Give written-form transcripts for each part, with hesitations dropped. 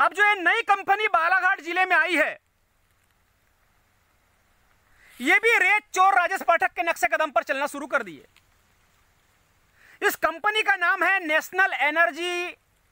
अब जो ये नई कंपनी बालाघाट जिले में आई है, ये भी रेत चोर राजेश पाठक के नक्शे कदम पर चलना शुरू कर दिए। इस कंपनी का नाम है national energy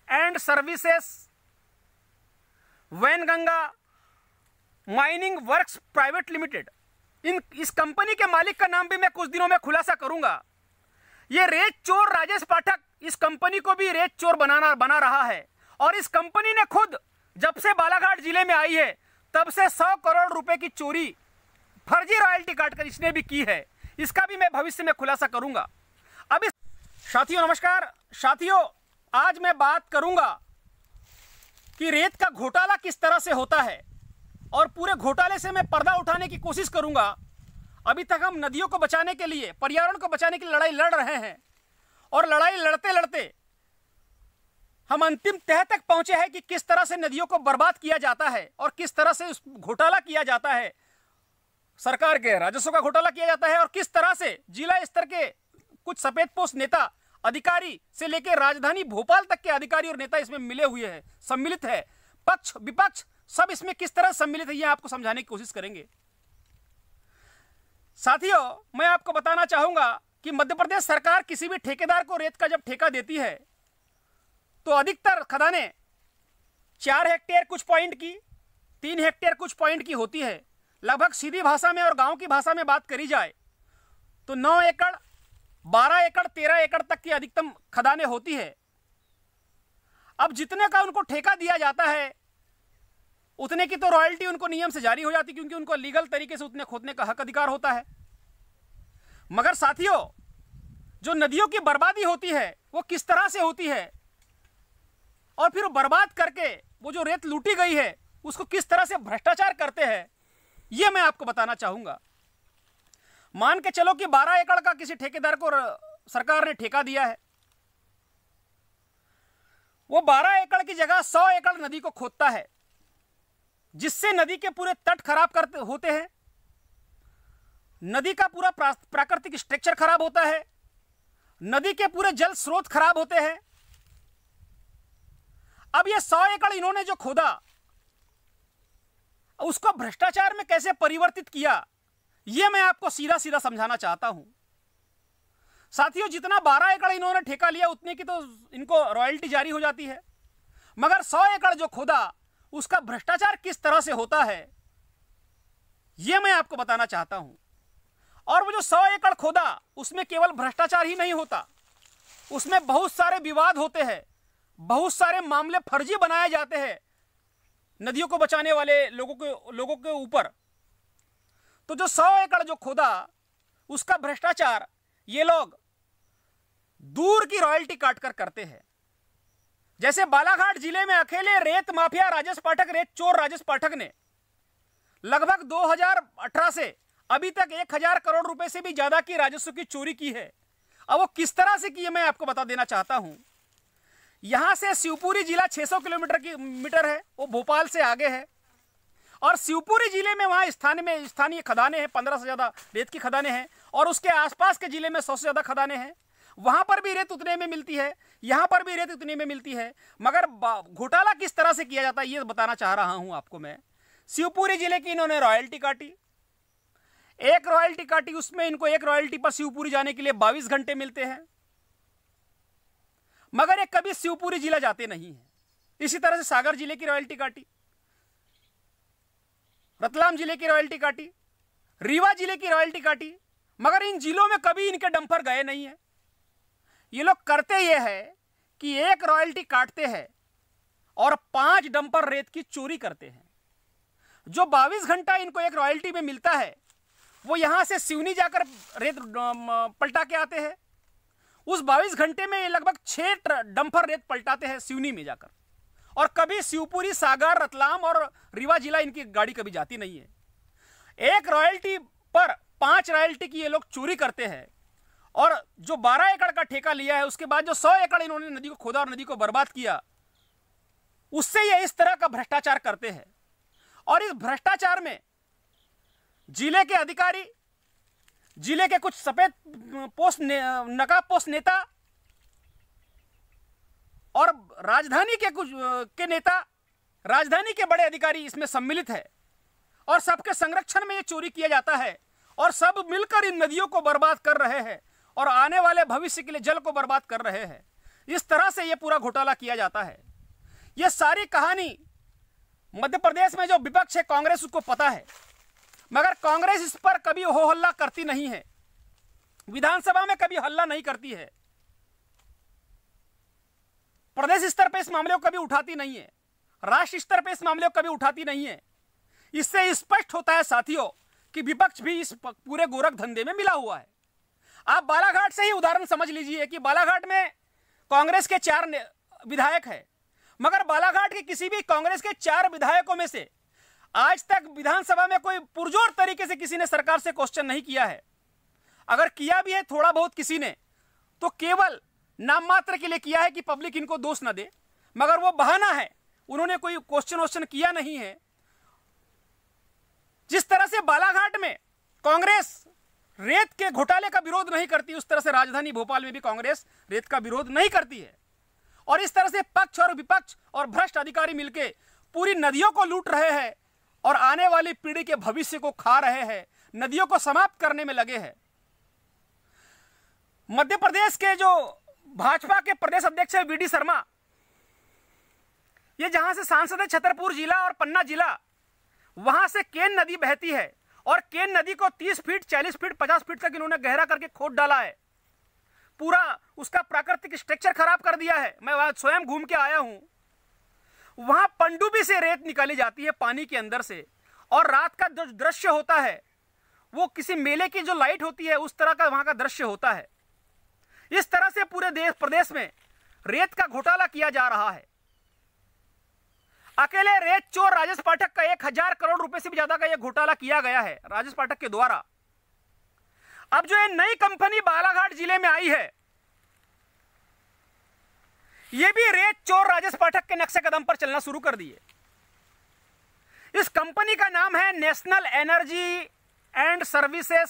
and services Wainganga mining works private limited. इस कंपनी के मालिक का नाम भी मैं कुछ दिनों में खुलासा करूंगा। ये रेत चोर राजेश पाठक इस कंपनी को भी रेत चोर बना रहा है, और इस कंपनी ने खुद जब से बालाघाट जिले में आई है तब से 100 करोड़ रुपए की चोरी फर्जी रॉयल्टी काटकर इसने भी की है। इसका भी मैं भविष्य में खुलासा करूंगा। अभी साथियों नमस्कार। साथियों, आज मैं बात करूंगा कि रेत का घोटाला किस तरह से होता है, और पूरे घोटाले से मैं पर्दा उठाने की कोशिश करूंगा। अभी तक हम नदियों को बचाने के लिए, पर्यावरण को बचाने की लड़ाई लड़ रहे हैं, और लड़ाई लड़ते लड़ते हम अंतिम तह तक पहुंचे हैं कि किस तरह से नदियों को बर्बाद किया जाता है और किस तरह से उस घोटाला किया जाता है, सरकार के राजस्व का घोटाला किया जाता है, और किस तरह से जिला स्तर के कुछ सफेदपोश नेता अधिकारी से लेकर राजधानी भोपाल तक के अधिकारी और नेता इसमें मिले हुए हैं, सम्मिलित है। पक्ष विपक्ष सब इसमें किस तरह सम्मिलित है, यह आपको समझाने की कोशिश करेंगे। साथियों, मैं आपको बताना चाहूंगा कि मध्य प्रदेश सरकार किसी भी ठेकेदार को रेत का जब ठेका देती है तो अधिकतर खदानें 4 हेक्टेयर कुछ पॉइंट की, 3 हेक्टेयर कुछ पॉइंट की होती है। लगभग सीधी भाषा में और गांव की भाषा में बात करी जाए तो 9 एकड़, 12 एकड़, 13 एकड़ तक की अधिकतम खदानें होती है। अब जितने का उनको ठेका दिया जाता है उतने की तो रॉयल्टी उनको नियम से जारी हो जाती, क्योंकि उनको लीगल तरीके से उतने खोदने का हक अधिकार होता है। मगर साथियों, जो नदियों की बर्बादी होती है वो किस तरह से होती है, और फिर बर्बाद करके वो जो रेत लूटी गई है उसको किस तरह से भ्रष्टाचार करते हैं, ये मैं आपको बताना चाहूंगा। मान के चलो कि 12 एकड़ का किसी ठेकेदार को सरकार ने ठेका दिया है। वो 12 एकड़ की जगह 100 एकड़ नदी को खोदता है, जिससे नदी के पूरे तट खराब होते हैं, नदी का पूरा प्राकृतिक स्ट्रक्चर खराब होता है, नदी के पूरे जल स्रोत खराब होते हैं। अब ये 100 एकड़ इन्होंने जो खोदा उसको भ्रष्टाचार में कैसे परिवर्तित किया, यह मैं आपको सीधा सीधा समझाना चाहता हूं। साथियों, जितना 12 एकड़ इन्होंने ठेका लिया उतने की तो इनको रॉयल्टी जारी हो जाती है, मगर 100 एकड़ जो खोदा उसका भ्रष्टाचार किस तरह से होता है यह मैं आपको बताना चाहता हूं। और वो जो 100 एकड़ खोदा उसमें केवल भ्रष्टाचार ही नहीं होता, उसमें बहुत सारे विवाद होते हैं, बहुत सारे मामले फर्जी बनाए जाते हैं नदियों को बचाने वाले लोगों के ऊपर। तो जो 100 एकड़ जो खोदा उसका भ्रष्टाचार ये लोग दूर की रॉयल्टी काटकर करते हैं। जैसे बालाघाट जिले में अकेले रेत माफिया राजेश पाठक, रेत चोर राजेश पाठक ने लगभग 2018 से अभी तक 1000 करोड़ रुपए से भी ज्यादा की राजस्व की चोरी की है। अब वो किस तरह से की है मैं आपको बता देना चाहता हूं। यहां से शिवपुरी जिला 600 किलोमीटर है, वो भोपाल से आगे है, और शिवपुरी जिले में वहां स्थानीय खदानें हैं, 15 से ज्यादा रेत की खदानें हैं, और उसके आसपास के जिले में 100 से ज्यादा खदानें हैं। वहां पर भी रेत उतने में मिलती है, यहां पर भी रेत उतने में मिलती है, मगर घोटाला किस तरह से किया जाता है ये बताना चाह रहा हूं आपको मैं। शिवपुरी जिले की इन्होंने रॉयल्टी काटी, एक रॉयल्टी काटी, उसमें इनको एक रॉयल्टी पर शिवपुरी जाने के लिए 22 घंटे मिलते हैं, मगर ये कभी शिवपुरी जिला जाते नहीं है। इसी तरह से सागर जिले की रॉयल्टी काटी, रतलाम जिले की रॉयल्टी काटी, रीवा जिले की रॉयल्टी काटी, मगर इन जिलों में कभी इनके डंपर गए नहीं है। ये लोग करते ये है कि एक रॉयल्टी काटते हैं और 5 डंपर रेत की चोरी करते हैं। जो 22 घंटा इनको एक रॉयल्टी में मिलता है वो यहां से सिवनी जाकर रेत पलटा के आते हैं। उस 22 घंटे में ये लगभग 6 डंपर रेत पलटाते हैं सिवनी में जाकर, और कभी शिवपुरी, सागर, रतलाम और रीवा जिला इनकी गाड़ी कभी जाती नहीं है। एक रॉयल्टी पर 5 रॉयल्टी की ये लोग चोरी करते हैं, और जो 12 एकड़ का ठेका लिया है उसके बाद जो 100 एकड़ इन्होंने नदी को खोदा और नदी को बर्बाद किया, उससे ये इस तरह का भ्रष्टाचार करते हैं। और इस भ्रष्टाचार में जिले के अधिकारी, जिले के कुछ सफेद पोस्ट नकाबपोश नेता और राजधानी के कुछ के नेता, राजधानी के बड़े अधिकारी इसमें सम्मिलित है और सबके संरक्षण में ये चोरी किया जाता है और सब मिलकर इन नदियों को बर्बाद कर रहे हैं और आने वाले भविष्य के लिए जल को बर्बाद कर रहे हैं। इस तरह से ये पूरा घोटाला किया जाता है। ये सारी कहानी मध्य प्रदेश में जो विपक्ष है कांग्रेस, उसको पता है, मगर कांग्रेस इस पर कभी हो हल्ला करती नहीं है, विधानसभा में कभी हल्ला नहीं करती है, प्रदेश स्तर पर इस मामले को कभी उठाती नहीं है, राष्ट्र स्तर पर इस मामले को कभी उठाती नहीं है। इससे स्पष्ट होता है साथियों कि विपक्ष भी इस पूरे गोरख धंधे में मिला हुआ है। आप बालाघाट से ही उदाहरण समझ लीजिए कि बालाघाट में कांग्रेस के 4 विधायक हैं, मगर बालाघाट के किसी भी कांग्रेस के 4 विधायकों में से आज तक विधानसभा में कोई पुरजोर तरीके से किसी ने सरकार से क्वेश्चन नहीं किया है। अगर किया भी है थोड़ा बहुत किसी ने, तो केवल नाम मात्र के लिए किया है कि पब्लिक इनको दोष न दे, मगर वो बहाना है, उन्होंने कोई क्वेश्चन किया नहीं है। जिस तरह से बालाघाट में कांग्रेस रेत के घोटाले का विरोध नहीं करती, उस तरह से राजधानी भोपाल में भी कांग्रेस रेत का विरोध नहीं करती है। और इस तरह से पक्ष और विपक्ष और भ्रष्ट अधिकारी मिलकर पूरी नदियों को लूट रहे हैं और आने वाली पीढ़ी के भविष्य को खा रहे हैं, नदियों को समाप्त करने में लगे हैं। मध्य प्रदेश के जो भाजपा के प्रदेश अध्यक्ष है वीडी शर्मा, ये जहां से सांसद है छतरपुर जिला और पन्ना जिला, वहां से केन नदी बहती है और केन नदी को 30 फीट 40 फीट 50 फीट तक इन्होंने गहरा करके खोद डाला है, पूरा उसका प्राकृतिक स्ट्रक्चर खराब कर दिया है। मैं वहां स्वयं घूम के आया हूं, वहां पनडुब्बी से रेत निकाली जाती है पानी के अंदर से, और रात का जो दृश्य होता है वो किसी मेले की जो लाइट होती है उस तरह का वहां का दृश्य होता है। इस तरह से पूरे प्रदेश में रेत का घोटाला किया जा रहा है। अकेले रेत चोर राजेश पाठक का 1000 करोड़ रुपए से भी ज्यादा का यह घोटाला किया गया है राजेश पाठक के द्वारा। अब जो ये नई कंपनी बालाघाट जिले में आई है, ये भी रेत चोर राजेश पाठक के नक्शे कदम पर चलना शुरू कर दिए। इस कंपनी का नाम है national energy and services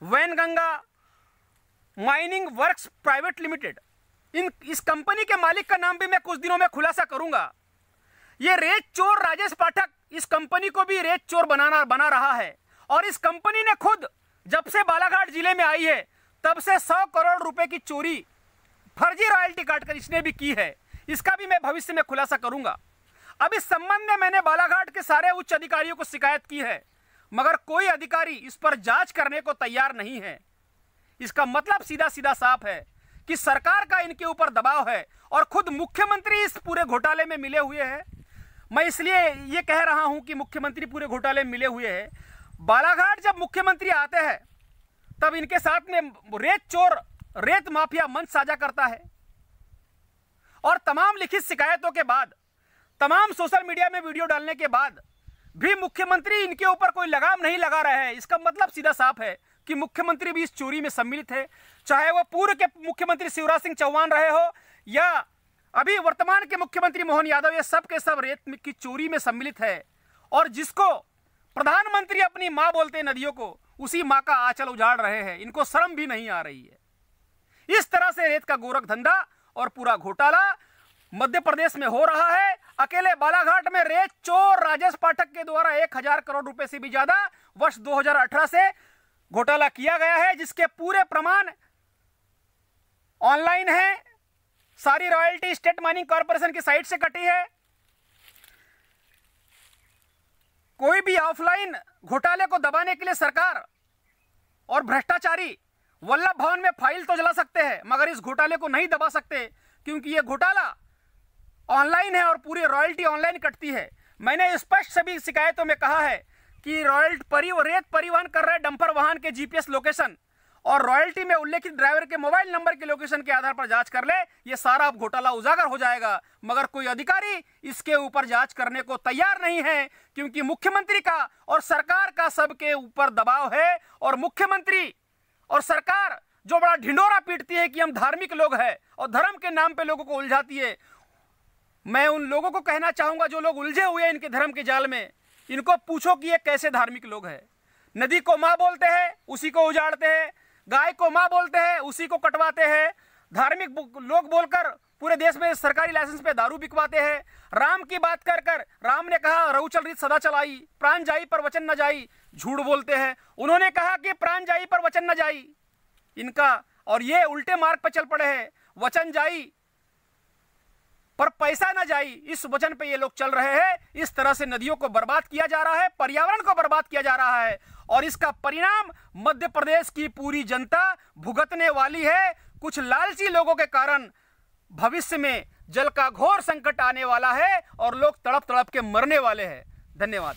Wainganga mining works private limited. इस कंपनी के मालिक का नाम भी मैं कुछ दिनों में खुलासा करूंगा। ये रेत चोर राजेश पाठक इस कंपनी को भी रेत चोर बना रहा है, और इस कंपनी ने खुद जब से बालाघाट जिले में आई है तब से 100 करोड़ रुपए की चोरी फर्जी रॉयल्टी काटकर इसने भी की है। इसका भी मैं भविष्य में खुलासा करूंगा। अब इस संबंध में मैंने बालाघाट के सारे उच्च अधिकारियों को शिकायत की है, मगर कोई अधिकारी इस पर जांच करने को तैयार नहीं है। इसका मतलब सीधा सीधा साफ है कि सरकार का इनके ऊपर दबाव है और खुद मुख्यमंत्री इस पूरे घोटाले में मिले हुए हैं। मैं इसलिए ये कह रहा हूं कि मुख्यमंत्री पूरे घोटाले में मिले हुए हैं। बालाघाट जब मुख्यमंत्री आते हैं तब इनके साथ में रेत चोर रेत माफिया मंच साझा करता है, और तमाम लिखित शिकायतों के बाद, तमाम सोशल मीडिया में वीडियो डालने के बाद भी मुख्यमंत्री इनके ऊपर कोई लगाम नहीं लगा रहे हैं। इसका मतलब सीधा साफ है कि मुख्यमंत्री भी इस चोरी में सम्मिलित है, चाहे वो पूर्व के मुख्यमंत्री शिवराज सिंह चौहान रहे हो या अभी वर्तमान के मुख्यमंत्री मोहन यादव, ये सब के सब रेत की चोरी में सम्मिलित है। और जिसको प्रधानमंत्री अपनी मां बोलते हैं नदियों को, उसी मां का आंचल उजाड़ रहे हैं। इनको शर्म भी नहीं आ रही है। इस तरह से रेत का गोरख धंधा और पूरा घोटाला मध्य प्रदेश में हो रहा है। अकेले बालाघाट में रेत चोर राजेश पाठक के द्वारा 1000 करोड़ रुपए से भी ज्यादा वर्ष 2018 से घोटाला किया गया है, जिसके पूरे प्रमाण ऑनलाइन है। सारी रॉयल्टी स्टेट माइनिंग कॉर्पोरेशन की साइट से कटी है। कोई भी ऑफलाइन घोटाले को दबाने के लिए सरकार और भ्रष्टाचारी वल्लभ भवन में फाइल तो जला सकते हैं, मगर इस घोटाले को नहीं दबा सकते, क्योंकि यह घोटाला ऑनलाइन है और पूरी रॉयल्टी ऑनलाइन कटती है। मैंने स्पष्ट सभी शिकायतों में कहा है कि रेत परिवहन कर रहे डंपर वाहन के जीपीएस लोकेशन और रॉयल्टी में उल्लेखित ड्राइवर के मोबाइल नंबर के लोकेशन के आधार पर जांच कर ले, ये सारा अब घोटाला उजागर हो जाएगा। मगर कोई अधिकारी इसके ऊपर जांच करने को तैयार नहीं है, क्योंकि मुख्यमंत्री का और सरकार का सबके ऊपर दबाव है। और मुख्यमंत्री और सरकार जो बड़ा ढिंडोरा पीटती है कि हम धार्मिक लोग हैं और धर्म के नाम पे लोगों को उलझाती है, मैं उन लोगों को कहना चाहूंगा जो लोग उलझे हुए हैं इनके धर्म के जाल में, इनको पूछो कि ये कैसे धार्मिक लोग हैं। नदी को मां बोलते हैं, उसी को उजाड़ते हैं। गाय को मां बोलते हैं, उसी को कटवाते हैं। धार्मिक लोग बोलकर पूरे देश में सरकारी लाइसेंस पे दारू बिकवाते हैं। राम की बात कर कर राम ने कहा रहू चल रीत सदा चलाई, प्राण जाई पर वचन न जाई, झूठ बोलते हैं। उन्होंने कहा कि प्राण जाई पर वचन न जाई इनका, और ये उल्टे मार्ग पर चल पड़े हैं। वचन जाई पर पैसा न जाई, इस वचन पे ये लोग चल रहे हैं। इस तरह से नदियों को बर्बाद किया जा रहा है, पर्यावरण को बर्बाद किया जा रहा है, और इसका परिणाम मध्य प्रदेश की पूरी जनता भुगतने वाली है। कुछ लालची लोगों के कारण भविष्य में जल का घोर संकट आने वाला है और लोग तड़प तड़प के मरने वाले हैं। धन्यवाद।